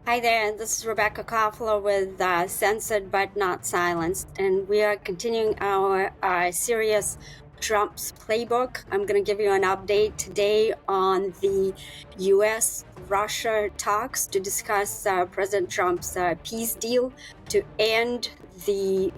Hi there, this is Rebecca Koffler with Censored But Not Silenced, and we are continuing our series, Trump's Playbook. I'm going to give you an update today on the U.S. Russia talks to discuss President Trump's peace deal to end the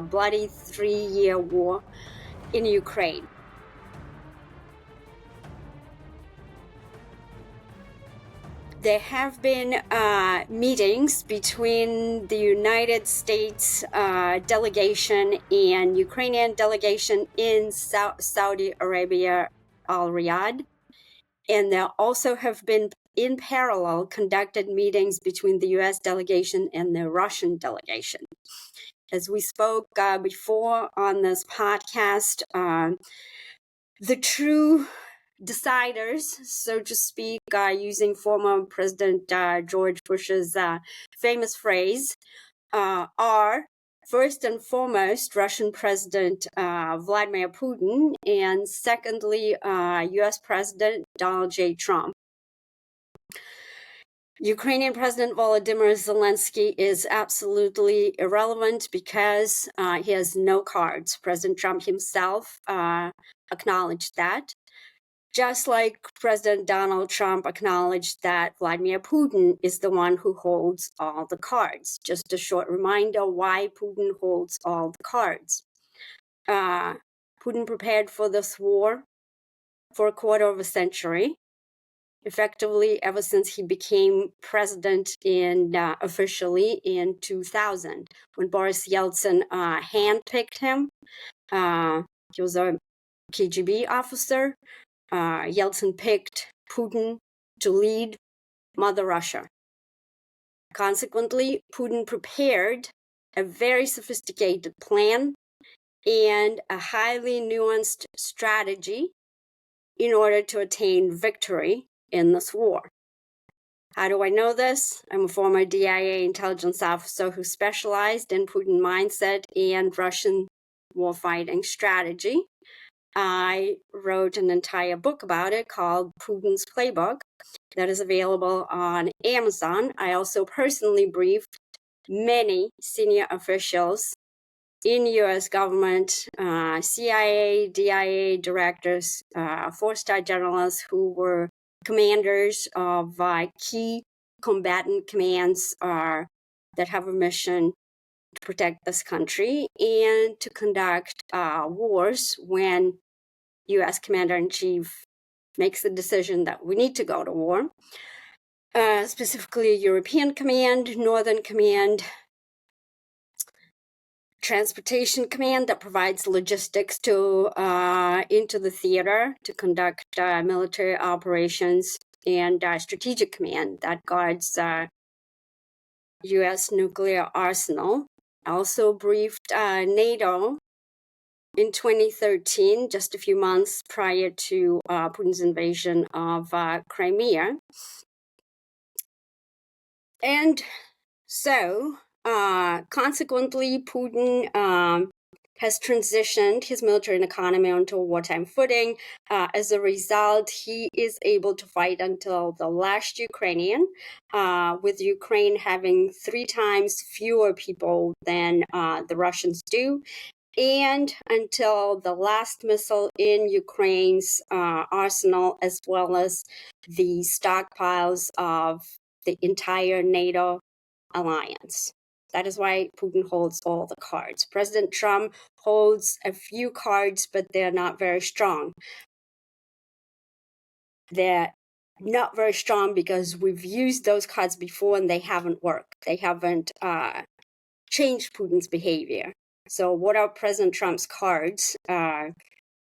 bloody 3-year war in Ukraine. There have been meetings between the United States delegation and Ukrainian delegation in Saudi Arabia, Al Riyadh. And there also have been, in parallel, conducted meetings between the U.S. delegation and the Russian delegation. As we spoke before on this podcast, the true deciders, so to speak, using former President George Bush's famous phrase, are first and foremost Russian President Vladimir Putin, and secondly, U.S. President Donald J. Trump. Ukrainian President Vladimir Zelenskyy is absolutely irrelevant because he has no cards. President Trump himself acknowledged that. Just like President Donald Trump acknowledged that Vladimir Putin is the one who holds all the cards. Just a short reminder why Putin holds all the cards. Putin prepared for this war for a quarter of a century, effectively ever since he became president officially in 2000, when Boris Yeltsin handpicked him. He was a KGB officer. Yeltsin picked Putin to lead Mother Russia. Consequently, Putin prepared a very sophisticated plan and a highly nuanced strategy in order to attain victory in this war. How do I know this? I'm a former DIA intelligence officer who specialized in Putin mindset and Russian warfighting strategy. I wrote an entire book about it called Putin's Playbook that is available on Amazon. I also personally briefed many senior officials in U.S. government, CIA, DIA directors, four-star generals who were commanders of key combatant commands that have a mission to protect this country and to conduct wars when U.S. Commander-in-Chief makes the decision that we need to go to war, specifically European Command, Northern Command, Transportation Command that provides logistics to into the theater to conduct military operations, and Strategic Command that guards U.S. nuclear arsenal. I also briefed NATO in 2013, just a few months prior to Putin's invasion of Crimea. And so, consequently, Putin has transitioned his military and economy onto a wartime footing. As a result, he is able to fight until the last Ukrainian, with Ukraine having 3 times fewer people than the Russians do, and until the last missile in Ukraine's arsenal, as well as the stockpiles of the entire NATO alliance. That is why Putin holds all the cards. President Trump holds a few cards, but they're not very strong. They're not very strong because we've used those cards before and they haven't worked. They haven't changed Putin's behavior. So what are President Trump's cards?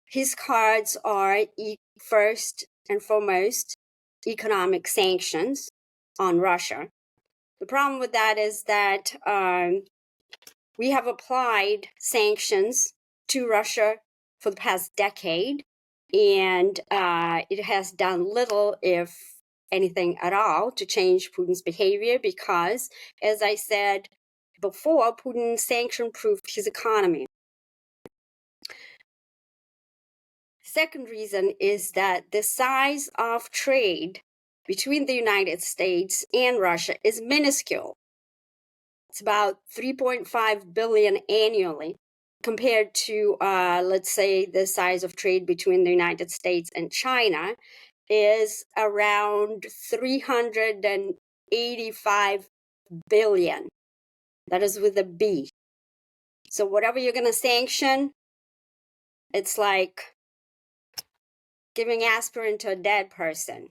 His cards are, first and foremost, economic sanctions on Russia. The problem with that is that we have applied sanctions to Russia for the past decade, and it has done little, if anything at all, to change Putin's behavior because, as I said before, Putin sanction-proofed his economy. Second reason is that the size of trade between the United States and Russia is minuscule. It's about 3.5 billion annually, compared to, let's say, the size of trade between the United States and China is around 385 billion. That is with a B. So whatever you're going to sanction, it's like giving aspirin to a dead person.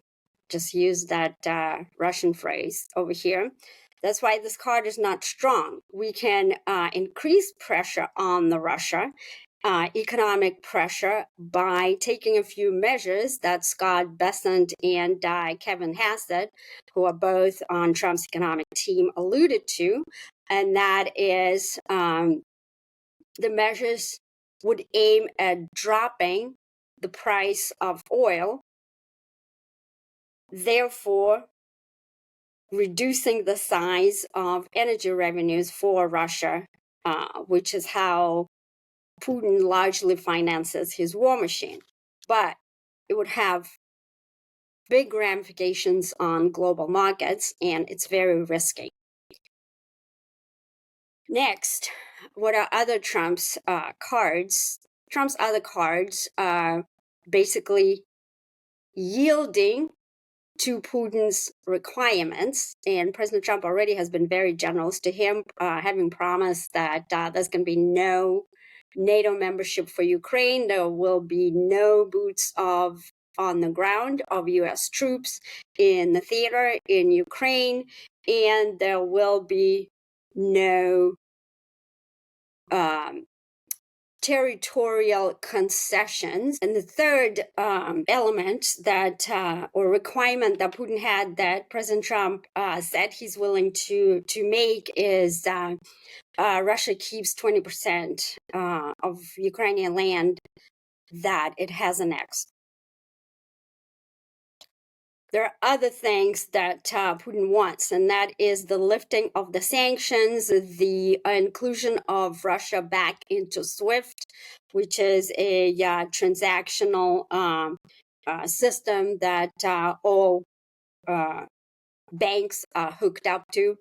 Just use that Russian phrase over here. That's why this card is not strong. We can increase pressure on the Russia, economic pressure, by taking a few measures that Scott Bessent and Kevin Hassett, who are both on Trump's economic team, alluded to. And that is the measures would aim at dropping the price of oil, therefore reducing the size of energy revenues for Russia, which is how Putin largely finances his war machine. But it would have big ramifications on global markets, and it's very risky. Next, what are other Trump's cards? Trump's other cards are basically yielding to Putin's requirements, and President Trump already has been very generous to him, having promised that there's going to be no NATO membership for Ukraine. There will be no boots on the ground of U.S. troops in the theater in Ukraine, and there will be no territorial concessions. And the third element that or requirement that Putin had that President Trump said he's willing to make is Russia keeps 20% of Ukrainian land that it has annexed. There are other things that Putin wants, and that is the lifting of the sanctions, the inclusion of Russia back into SWIFT, which is a transactional system that all banks are hooked up to,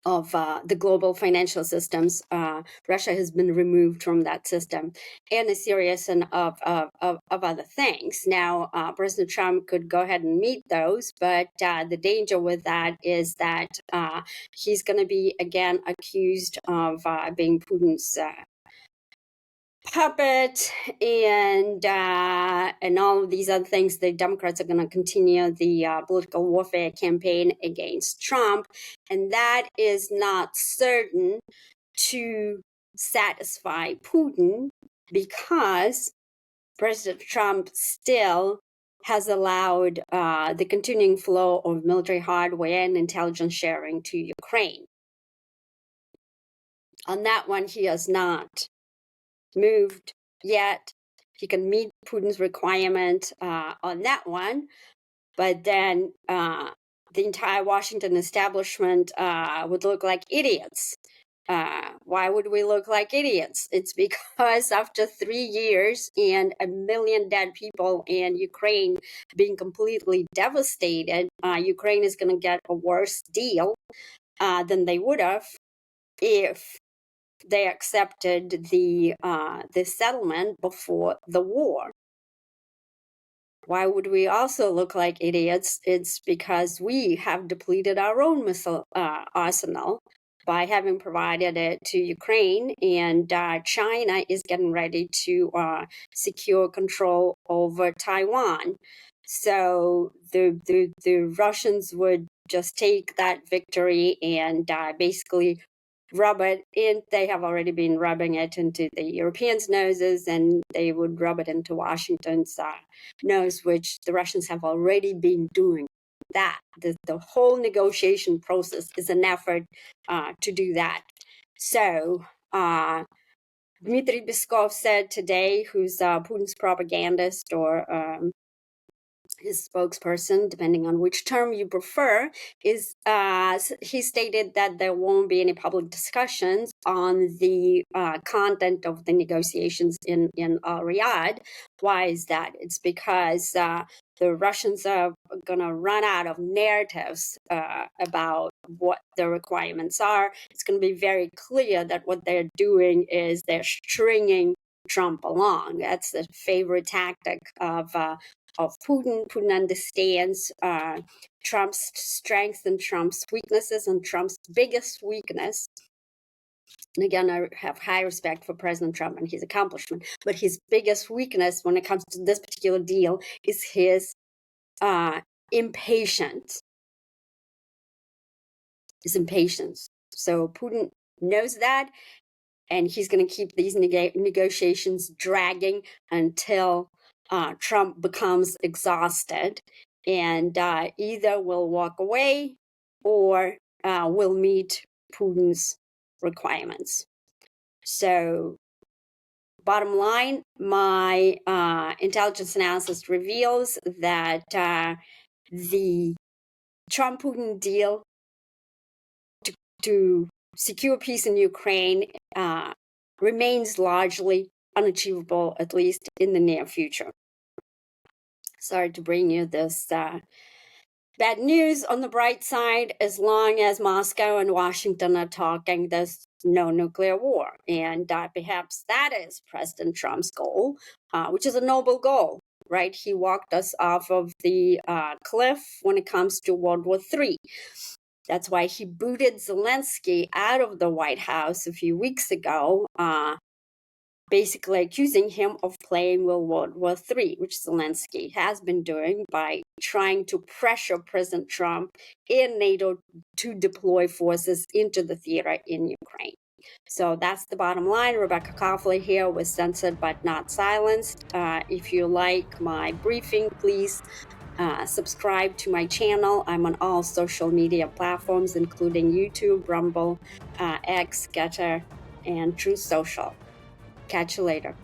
of the global financial systems. Russia has been removed from that system, and a series of other things. Now, President Trump could go ahead and meet those, but the danger with that is that he's going to be again accused of being Putin's puppet, and all of these other things. The Democrats are going to continue the political warfare campaign against Trump, and that is not certain to satisfy Putin, because President Trump still has allowed the continuing flow of military hardware and intelligence sharing to Ukraine. On that one, he has not moved yet. He can meet Putin's requirement on that one, but then the entire Washington establishment would look like idiots. Why would we look like idiots? It's because after 3 years and 1 million dead people in Ukraine being completely devastated, Ukraine is going to get a worse deal than they would have if they accepted the settlement before the war. Why would we also look like idiots? It's because we have depleted our own missile arsenal by having provided it to Ukraine, and China is getting ready to secure control over Taiwan. So the Russians would just take that victory and basically rub it in. They have already been rubbing it into the Europeans' noses, and they would rub it into Washington's nose, which the Russians have already been doing. That the whole negotiation process is an effort to do that. So Dmitry Peskov said today, who's Putin's propagandist, or his spokesperson, depending on which term you prefer, is he stated that there won't be any public discussions on the content of the negotiations in Riyadh. Why is that? It's because the Russians are going to run out of narratives about what the requirements are. It's going to be very clear that what they're doing is they're stringing Trump along. That's the favorite tactic of Putin. Putin understands Trump's strengths and Trump's weaknesses, and Trump's biggest weakness. And again, I have high respect for President Trump and his accomplishment, but his biggest weakness when it comes to this particular deal is his impatience. So Putin knows that, and he's going to keep these negotiations dragging until Trump becomes exhausted, and either will walk away or will meet Putin's requirements. So bottom line, my intelligence analysis reveals that the Trump-Putin deal to secure peace in Ukraine remains largely unachievable, at least in the near future. Sorry to bring you this bad news. On the bright side, as long as Moscow and Washington are talking, there's no nuclear war. And perhaps that is President Trump's goal, which is a noble goal, right? He walked us off of the cliff when it comes to World War III. That's why he booted Zelenskyy out of the White House a few weeks ago, basically accusing him of playing World War III, which Zelenskyy has been doing by trying to pressure President Trump and NATO to deploy forces into the theater in Ukraine. So that's the bottom line. Rebecca Coughley here with Censored But Not Silenced. If you like my briefing, please subscribe to my channel. I'm on all social media platforms, including YouTube, Rumble, X, Getter, and Truth Social. Catch you later.